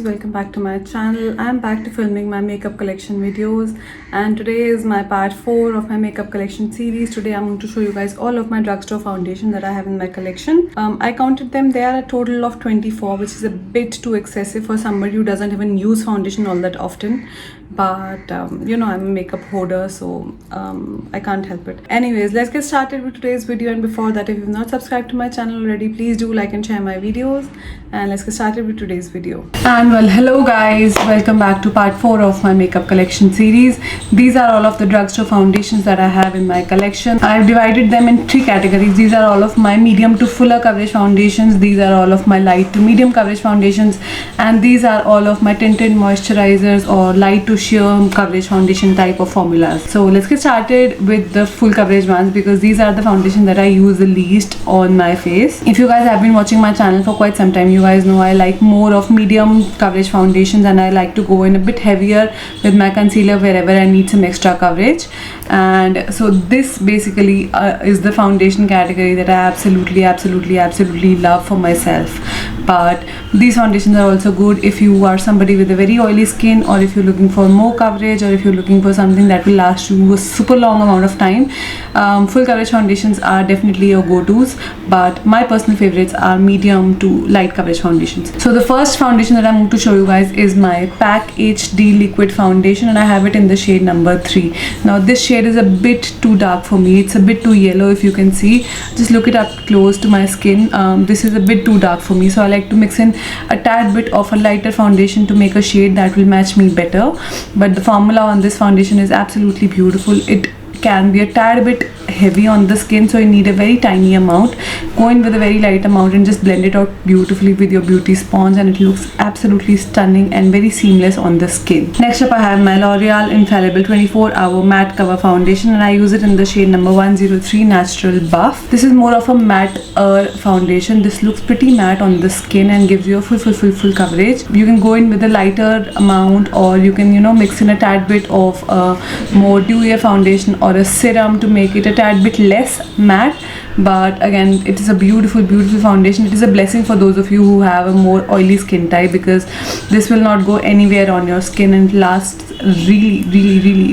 welcome back to my channel. I'm back to filming my makeup collection videos, and today is my part 4 of my makeup collection series. Today I'm going to show you guys all of my drugstore foundation that I have in my collection. I counted them. They are a total of 24, which is a bit too excessive for somebody who doesn't even use foundation all that often, but you know, I'm a makeup hoarder, so I can't help it. Anyways, let's get started with today's video. And before that, if you've not subscribed to my channel already, please do like and share my videos, and let's get started with today's video. And well, hello guys, welcome back to part 4 of my makeup collection series. These are all of the drugstore foundations that I have in my collection. I've divided them in 3 categories. These are all of my medium to fuller coverage foundations, these are all of my light to medium coverage foundations, and these are all of my tinted moisturizers or light to sheer coverage foundation type of formulas. So let's get started with the full coverage ones, because these are the foundation that I use the least on my face. If you guys have been watching my channel for quite some time, you guys know I like more of medium coverage foundations, and I like to go in a bit heavier with my concealer wherever I need some extra coverage. And so this basically is the foundation category that I absolutely love for myself. But these foundations are also good if you are somebody with a very oily skin, or if you're looking for more coverage, or if you're looking for something that will last you a super long amount of time. Full coverage foundations are definitely your go-tos, but my personal favorites are medium to light coverage foundations. So the first foundation that I'm going to show you guys is my PAC HD liquid foundation, and I have it in the shade number 3. Now this shade is a bit too dark for me. It's a bit too yellow. If you can see, just look it up close to my skin. This is a bit too dark for me, so I like to mix in a tad bit of a lighter foundation to make a shade that will match me better. But the formula on this foundation is absolutely beautiful. It can be a tad bit heavy on the skin, so you need a very tiny amount. Go in with a very light amount and just blend it out beautifully with your beauty sponge, and it looks absolutely stunning and very seamless on the skin. Next up, I have my L'Oreal Infallible 24-hour matte cover foundation, and I use it in the shade number 103 Natural Buff. This is more of a matte foundation. This looks pretty matte on the skin and gives you a full coverage. You can go in with a lighter amount, or you can, you know, mix in a tad bit of more dewier foundation or a serum to make it a tad bit less matte. But again, it is a beautiful foundation. It is a blessing for those of you who have a more oily skin type, because this will not go anywhere on your skin and lasts really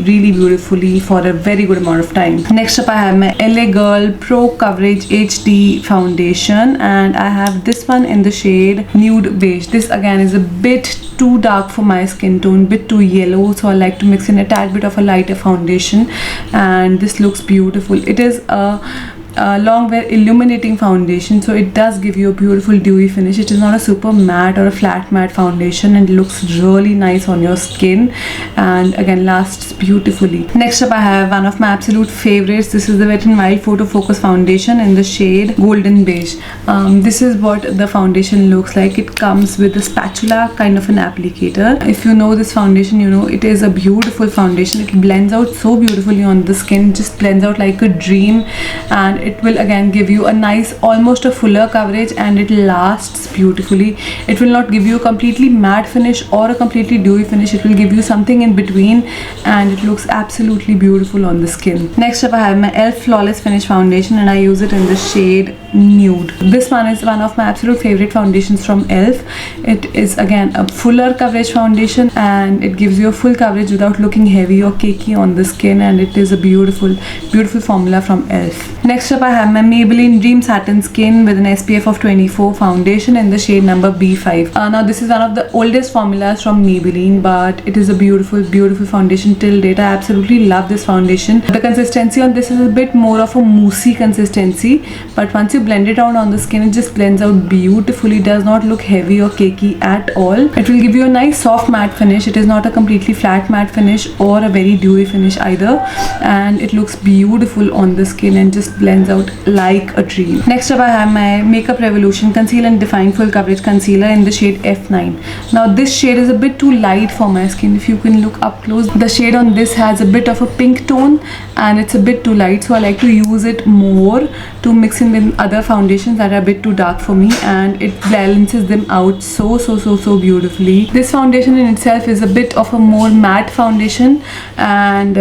beautifully for a very good amount of time. Next up, I have my LA Girl Pro Coverage HD foundation, and I have this one in the shade Nude Beige. This again is a bit too dark for my skin tone, bit too yellow, so I like to mix in a tad bit of a lighter foundation, and this looks beautiful. It is a long wear illuminating foundation, so it does give you a beautiful dewy finish. It is not a super matte or a flat matte foundation, and it looks really nice on your skin, and again lasts beautifully. Next up, I have one of my absolute favorites. This is the Wet n Wild Photo Focus foundation in the shade Golden Beige. This is what the foundation looks like. It comes with a spatula kind of an applicator. If you know this foundation, you know it is a beautiful foundation. It blends out so beautifully on the skin, just blends out like a dream, and it will again give you a nice, almost a fuller coverage, and it lasts beautifully. It will not give you a completely matte finish or a completely dewy finish. It will give you something in between, and it looks absolutely beautiful on the skin. Next up, I have my e.l.f. Flawless Finish foundation, and I use it in the shade Nude. This one is one of my absolute favorite foundations from e.l.f. It is again a fuller coverage foundation, and it gives you a full coverage without looking heavy or cakey on the skin, and it is a beautiful formula from e.l.f. Next up, I have my Maybelline Dream Satin Skin with an SPF of 24 foundation in the shade number B5. Now this is one of the oldest formulas from Maybelline, but it is a beautiful foundation till date. I absolutely love this foundation. The consistency on this is a bit more of a moussey consistency, but once you blend it out on the skin, it just blends out beautifully. It does not look heavy or cakey at all. It will give you a nice soft matte finish. It is not a completely flat matte finish or a very dewy finish either, and it looks beautiful on the skin and just blends out like a dream. Next up, I have my Makeup Revolution Conceal and Define Full Coverage Concealer in the shade F9. Now this shade is a bit too light for my skin. If you can look up close, the shade on this has a bit of a pink tone, and it's a bit too light, so I like to use it more to mix in with other foundations that are a bit too dark for me, and it balances them out so beautifully. This foundation in itself is a bit of a more matte foundation, and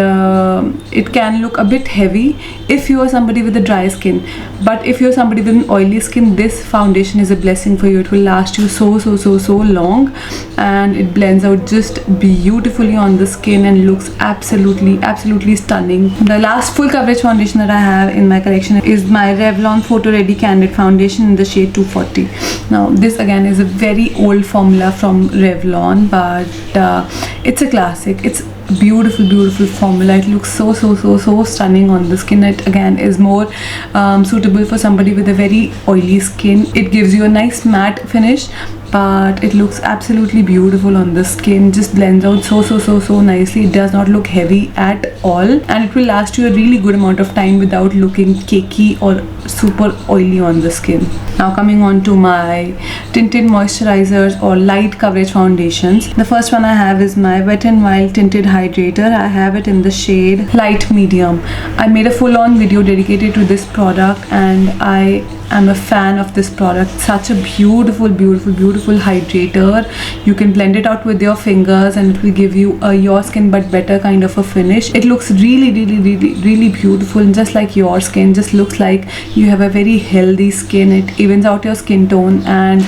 it can look a bit heavy if you are somebody with a dry skin, but if you're somebody with an oily skin, this foundation is a blessing for you. It will last you so long, and it blends out just beautifully on the skin and looks absolutely stunning. The last full coverage foundation that I have in my collection is my Revlon Photo Ready Candid Foundation in the shade 240. Now this again is a very old formula from Revlon, but it's a classic. It's beautiful formula. It looks so stunning on the skin. It again is more suitable for somebody with a very oily skin. It gives you a nice matte finish, but it looks absolutely beautiful on the skin. Just blends out so nicely. It does not look heavy at all, and it will last you a really good amount of time without looking cakey or super oily on the skin. Now coming on to my tinted moisturizers or light coverage foundations. The first one I have is my Wet n Wild Tinted Hydrator. I have it in the shade light medium. I made a full-on video dedicated to this product, and I am a fan of this product. Such a beautiful hydrator. You can blend it out with your fingers and it will give you a your skin but better kind of a finish. It looks really beautiful, just like your skin. Just looks like you have a very healthy skin. It evens out your skin tone, and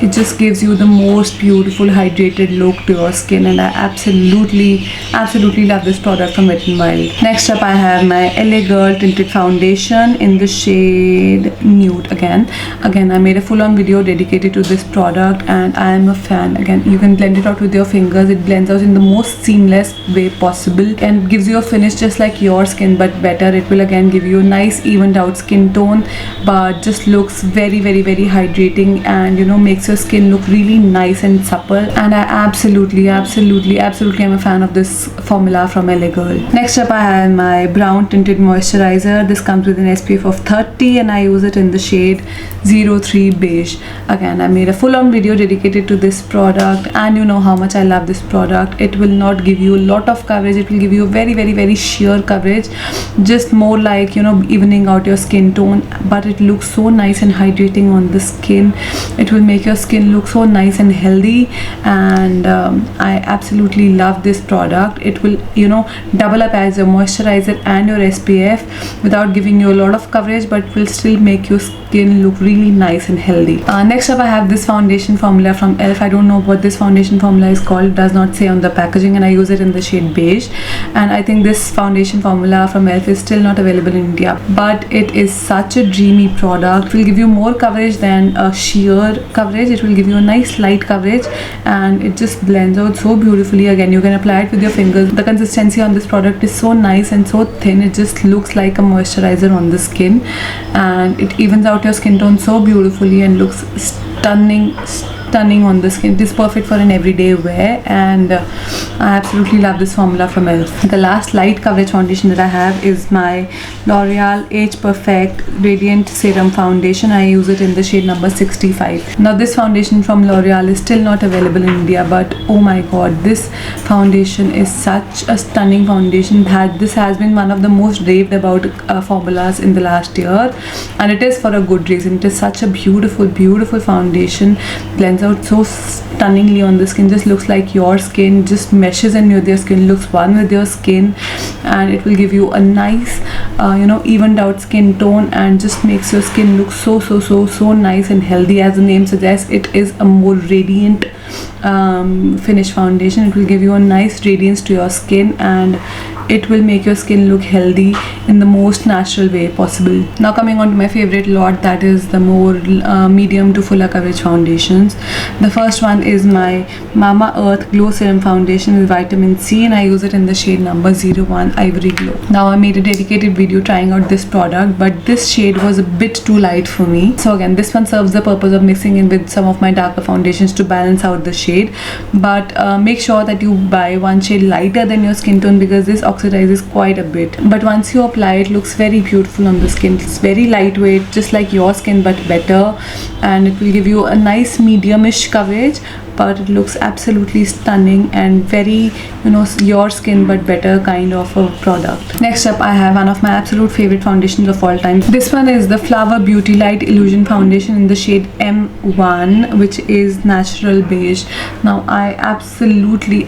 it just gives you the most beautiful hydrated look to your skin, and I absolutely love this product from Wet n Wild. Next up I have my LA Girl Tinted Foundation in the shade Nude. Again I made a full-on video dedicated to this product, and I am a fan. Again, you can blend it out with your fingers. It blends out in the most seamless way possible and gives you a finish just like your skin but better. It will again give you a nice evened out skin tone, but just looks very hydrating, and makes your skin look really nice and supple, and I absolutely am a fan of this formula from LA Girl. Next up I have my brown tinted moisturizer. This comes with an SPF of 30, and I use it in the shade 03 Beige. Again, I made a full-on video dedicated to this product, and you know how much I love this product. It will not give you a lot of coverage. It will give you a very sheer coverage, just more like evening out your skin tone, but it looks so nice and hydrating on the skin. It will make your skin look so nice and healthy, and I absolutely love this product. It will double up as your moisturizer and your SPF without giving you a lot of coverage, but will still make your skin look really nice and healthy. Next up I have this foundation formula from ELF. I don't know what this foundation formula is called. It does not say on the packaging, and I use it in the shade Beige, and I think this foundation formula from ELF is still not available in India, but it is such a dreamy product. It will give you more coverage than a sheer coverage. It will give you a nice light coverage, and it just blends out so beautifully. Again, you can apply it with your fingers. The consistency on this product is so nice and so thin. It just looks like a moisturizer on the skin, and it evens out your skin tone so beautifully and looks stunning on the skin. It is perfect for an everyday wear, and I absolutely love this formula from ELF. The last light coverage foundation that I have is my L'Oreal Age Perfect Radiant Serum Foundation. I use it in the shade number 65. Now this foundation from L'Oreal is still not available in India, but oh my god, this foundation is such a stunning foundation. This has been one of the most raved about formulas in the last year, and it is for a good reason. It is such a beautiful foundation. Blends out so stunningly on the skin. Just looks like your skin, just meshes in with your skin, looks one with your skin, and it will give you a nice evened out skin tone, and just makes your skin look so nice and healthy. As the name suggests, it is a more radiant finish foundation. It will give you a nice radiance to your skin, and it will make your skin look healthy in the most natural way possible. Now coming on to my favorite lot, that is the more medium to fuller coverage foundations. The first one is my Mama Earth Glow Serum Foundation with vitamin C, and I use it in the shade number 01 Ivory Glow. Now I made a dedicated video trying out this product, but this shade was a bit too light for me. So again, this one serves the purpose of mixing in with some of my darker foundations to balance out the shade, but make sure that you buy one shade lighter than your skin tone, because this oxidizes quite a bit. But once you apply, it looks very beautiful on the skin. It's very lightweight, just like your skin but better, and it will give you a nice medium-ish coverage, but it looks absolutely stunning and very, your skin but better kind of a product. Next up, I have one of my absolute favorite foundations of all time. This one is the Flower Beauty Light Illusion Foundation in the shade M1, which is natural beige. Now I absolutely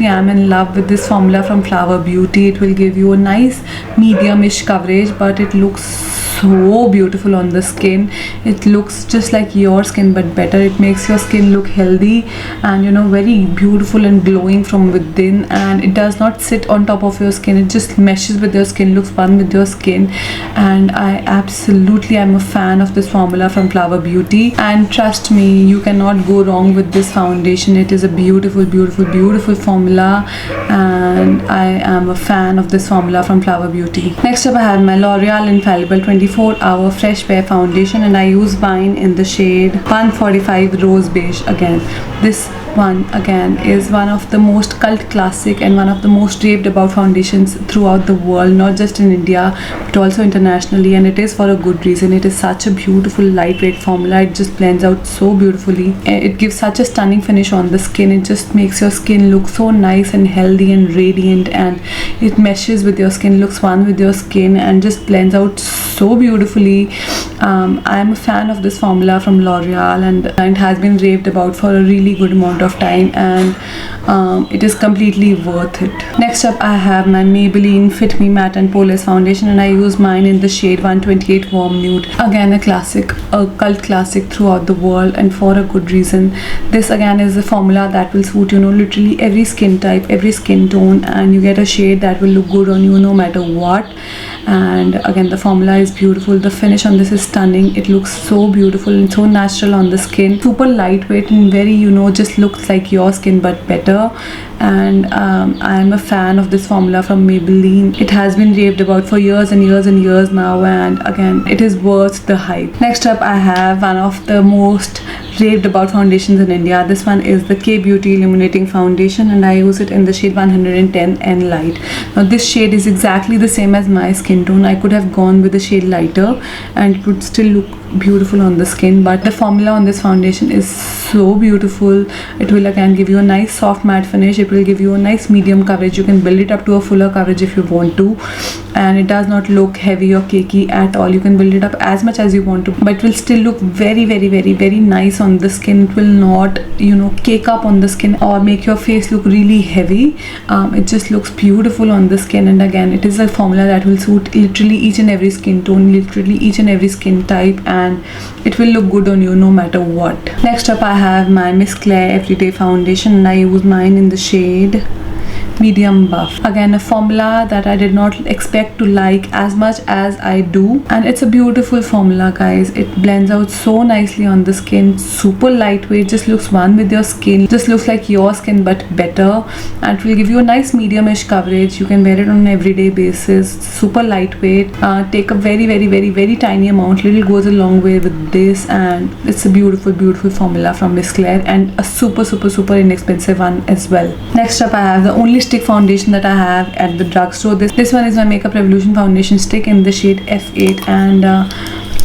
am in love with this formula from Flower Beauty. It will give you a nice medium-ish coverage, but it looks so beautiful on the skin. It looks just like your skin but better. It makes your skin look healthy and very beautiful and glowing from within, and it does not sit on top of your skin. It just meshes with your skin, looks fun with your skin, and I absolutely am a fan of this formula from Flower Beauty. And trust me, you cannot go wrong with this foundation. It is a beautiful formula, and I am a fan of this formula from Flower Beauty. Next up, I have my L'Oreal Infallible 24-hour Fresh Wear Foundation, and I use mine in the shade 145 Rose Beige. Again, this one again is one of the most cult classic and one of the most raved about foundations throughout the world, not just in India but also internationally, and it is for a good reason. It is such a beautiful lightweight formula. It just blends out so beautifully. It gives such a stunning finish on the skin. It just makes your skin look so nice and healthy and radiant, and it meshes with your skin, looks one with your skin, and just blends out so beautifully. I am a fan of this formula from L'Oreal, and it has been raved about for a really good amount of time, and it is completely worth it. Next up, I have my Maybelline Fit Me Matte and Poreless Foundation, and I use mine in the shade 128 Warm Nude. Again, a classic, a cult classic throughout the world, and for a good reason. This again is a formula that will suit literally every skin type, every skin tone, and you get a shade that will look good on you no matter what. And again, the formula is beautiful. The finish on this is stunning. It looks so beautiful and so natural on the skin, super lightweight and very just looks like your skin but better. And I am a fan of this formula from Maybelline. It has been raved about for years and years and years now, and again, it is worth the hype. Next up, I have one of the most raved about foundations in India. This one is the K Beauty Illuminating Foundation, and I use it in the shade 110 N Light. Now this shade is exactly the same as my skin tone. I could have gone with a shade lighter and it would still look beautiful on the skin, but the formula on this foundation is so beautiful. It will again give you a nice soft matte finish. It will give you a nice medium coverage. You can build it up to a fuller coverage if you want to, and it does not look heavy or cakey at all. You can build it up as much as you want to, but it will still look very nice on the skin. It will not cake up on the skin or make your face look really heavy. It just looks beautiful on the skin, and again, it is a formula that will suit literally each and every skin tone, literally each and every skin type, and it will look good on you no matter what. Next up, I have my Miss Claire Everyday Foundation, and I use mine in the shade Medium Buff. Again, a formula that I did not expect to like as much as I do, and it's a beautiful formula, guys. It blends out so nicely on the skin, super lightweight, just looks one with your skin, just looks like your skin but better, and it will give you a nice medium-ish coverage. You can wear it on an everyday basis, super lightweight. Take a very tiny amount, little goes a long way with this, and it's a beautiful formula from Miss Claire, and a super inexpensive one as well. Next up, I have the only stick foundation that I have at the drugstore. This one is my Makeup Revolution foundation stick in the shade F8, and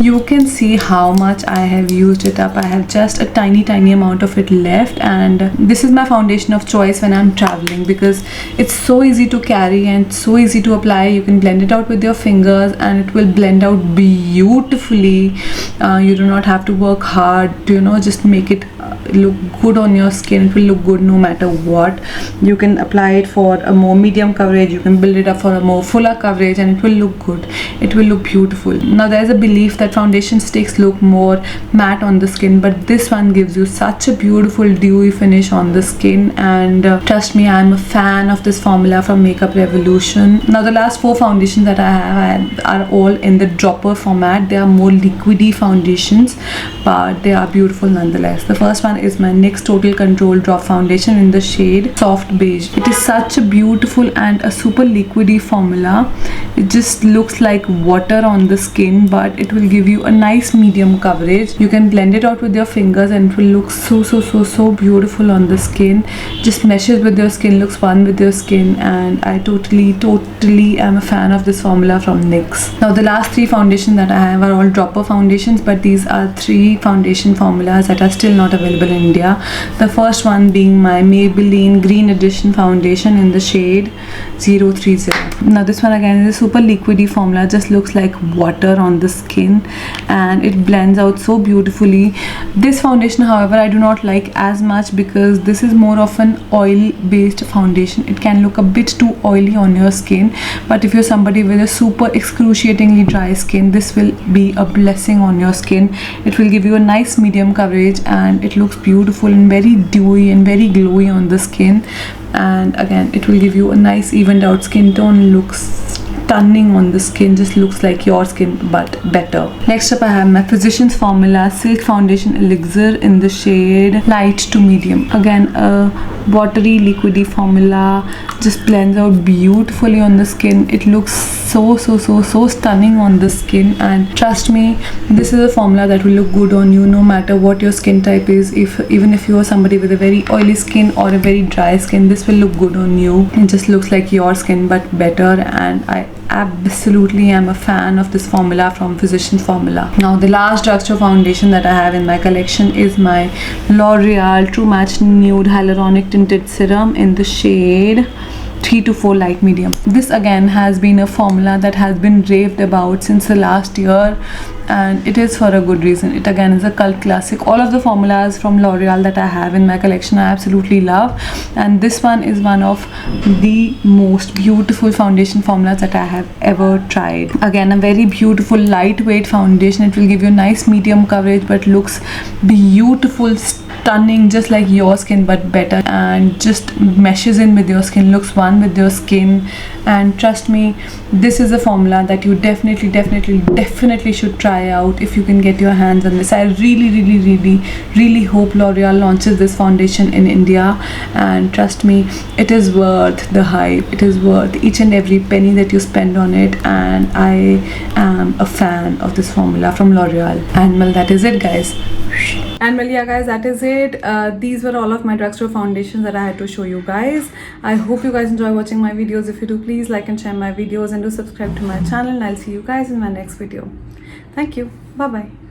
you can see how much I have used it up. I have just a tiny amount of it left, and this is my foundation of choice when I'm traveling because it's so easy to carry and so easy to apply. You can blend it out with your fingers and it will blend out beautifully. You do not have to work hard to just make it look good on your skin. It will look good no matter what. You can apply it for a more medium coverage, you can build it up for a more fuller coverage, and it will look good. It will look beautiful. Now there's a belief that foundation sticks look more matte on the skin, but this one gives you such a beautiful dewy finish on the skin, and trust me, I'm a fan of this formula from Makeup Revolution. Now the last 4 foundations that I have are all in the dropper format. They are more liquidy foundations, but they are beautiful nonetheless. The first one is my NYX Total Control Drop Foundation in the shade Soft Beige. It is such a beautiful and a super liquidy formula. It just looks like water on the skin, but it will give you a nice medium coverage. You can blend it out with your fingers and it will look so beautiful on the skin. Just meshes with your skin, looks fun with your skin, and I totally am a fan of this formula from NYX. Now the last 3 foundations that I have are all dropper foundations, but these are 3 foundation formulas that are still not available in India. The first one being my Maybelline Green Edition foundation in the shade 030. Now this one again is a super liquidy formula, just looks like water on the skin and it blends out so beautifully. This foundation however I do not like as much because this is more of an oil based foundation. It can look a bit too oily on your skin, but if you're somebody with a super excruciatingly dry skin, this will be a blessing on your skin. It will give you a nice medium coverage and it looks beautiful and very dewy and very glowy on the skin, and again it will give you a nice evened out skin tone. Looks stunning on the skin, just looks like your skin but better. Next up I have my Physicians Formula Silk Foundation Elixir in the shade light to medium. Again a watery liquidy formula, just blends out beautifully on the skin. It looks so stunning on the skin, and trust me, this is a formula that will look good on you no matter what your skin type is. Even if you are somebody with a very oily skin or a very dry skin, this will look good on you. It just looks like your skin but better, and I absolutely am a fan of this formula from Physicians Formula. Now the last drugstore foundation that I have in my collection is my L'Oreal True Match Nude Hyaluronic Tinted Serum in the shade 3 to 4 light medium. This again has been a formula that has been raved about since the last year, and it is for a good reason. It again is a cult classic. All of the formulas from L'Oreal that I have in my collection I absolutely love, and this one is one of the most beautiful foundation formulas that I have ever tried. Again a very beautiful lightweight foundation. It will give you nice medium coverage but looks beautiful, stunning, just like your skin but better, and just meshes in with your skin, looks one with your skin. And trust me, this is a formula that you definitely should try out if you can get your hands on this. I really hope L'Oreal launches this foundation in India, and trust me, it is worth the hype. It is worth each and every penny that you spend on it, and I am a fan of this formula from L'Oreal. And well, that is it guys. And well, yeah guys, that is it. These were all of my drugstore foundations that I had to show you guys. I hope you guys enjoy watching my videos. If you do, please like and share my videos and do subscribe to my channel, and I'll see you guys in my next video. Thank you. Bye bye.